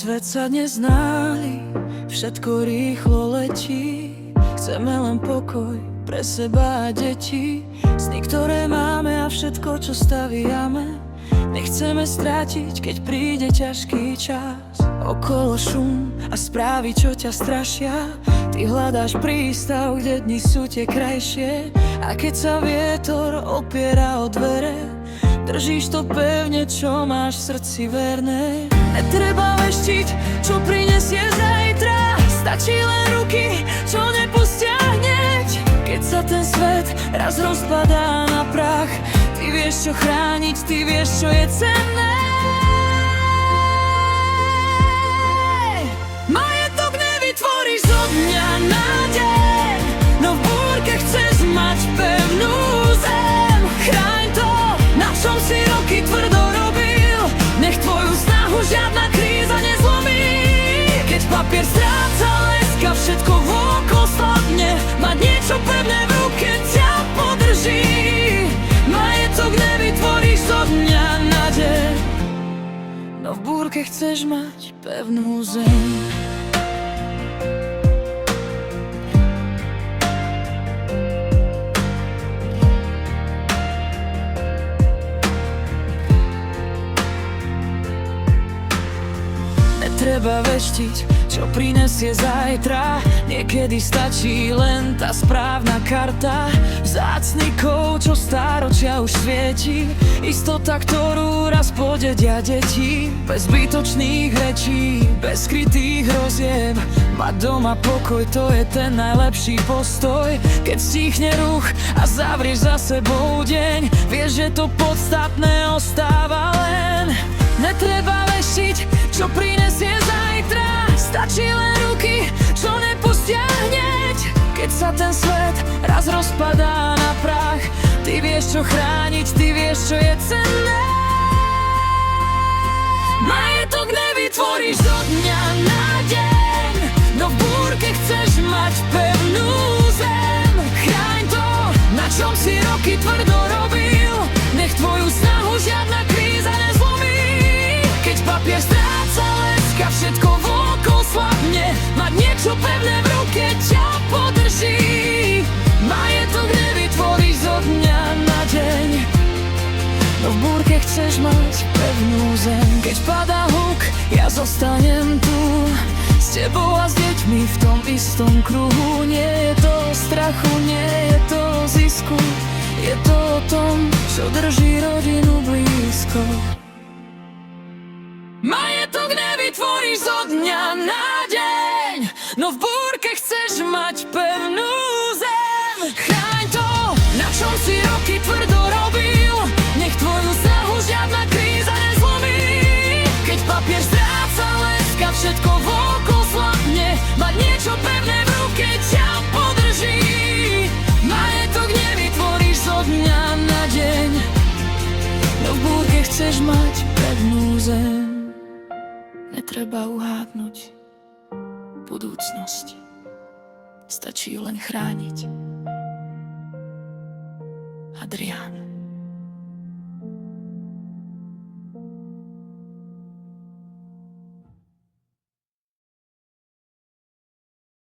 svet sa neználi, všetko rýchlo letí. Chceme len pokoj pre seba a deti, sny, ktoré máme a všetko, čo staviame. Nechceme strátiť, keď príde ťažký čas. Okolo šum a správy, čo ťa strašia. Ty hľadáš prístav, kde dni sú tie krajšie. A keď sa vietor opiera o dvere, držíš to pevne, čo máš v srdci verné. Netreba veštiť, čo prinesie zajtra. Stačí len ruky, čo nepustia hneď. Keď sa ten svet raz rozpadá na prach, ty vieš, čo chrániť, ty vieš, čo je cenné. Majetok nevytvoríš zo dňa na deň, no v búrke chceš mať pevnú zem. Chráň to, na čom si roky tvrdo robil, nech tvoju snahu žiadna kríza nezlomí. Keď papier stráca leska, všetko vôkol slabne, mať niečo pevné v ruke ťa podrží. Majetok nevytvoríš zo dňa na deň, no v búrke chceš mať pevnú zem. Netreba veštiť, čo prinesie zajtra. Niekedy stačí len tá správna karta. Vzácny kov, čo stáročia už svieti. Istota, ktorú raz podedia deti. Bez zbytočných rečí, bez skrytých hrozieb. Mať doma pokoj, to je ten najlepší postoj. Keď stichne ruch a zavrieš za sebou deň, vieš, že to podstatné ostáva len. Netreba veštiť, čo prinesie zajtra. Stačí len ruky, čo nepustia hneď. Keď sa ten svet raz rozpadá na prach, ty vieš, čo chrániť, ty vieš, čo je cenné. Majetok nevytvoríš zo dňa na deň, no v búrke chceš mať pevnú zem. Chráň to, na čom si roky tvrdo robil, nech tvoju snahu žiadna kríza nezlomí. Keď papier stráca leska, všetko vôkol slabne, mať niečo pevné v ruke ťa podrží. Majetok nevytvoríš zo dňa na deň, no v búrke chceš mať pevnú zem. Keď padá huk, ja zostanem tu s tebou a s deťmi v tom istom kruhu. Nie je to o strachu, nie je to o zisku, je to o tom, čo drží rodinu blízko. Majetok nevytvoríš zo dňa na deň, no v búrke chceš mať pevnú zem. Chráň to, na čom si roky tvrdo robil, nech tvoju snahu žiadna kríza nezlomí. Keď papier stráca leska, všetko vôkol slabne, mať niečo pevné v ruke ťa podrží. Majetok nevytvoríš zo dňa na deň, no v búrke chceš mať pevnú zem. Netreba uhádnuť budúcnosť, stačí ju len chrániť. Adrián.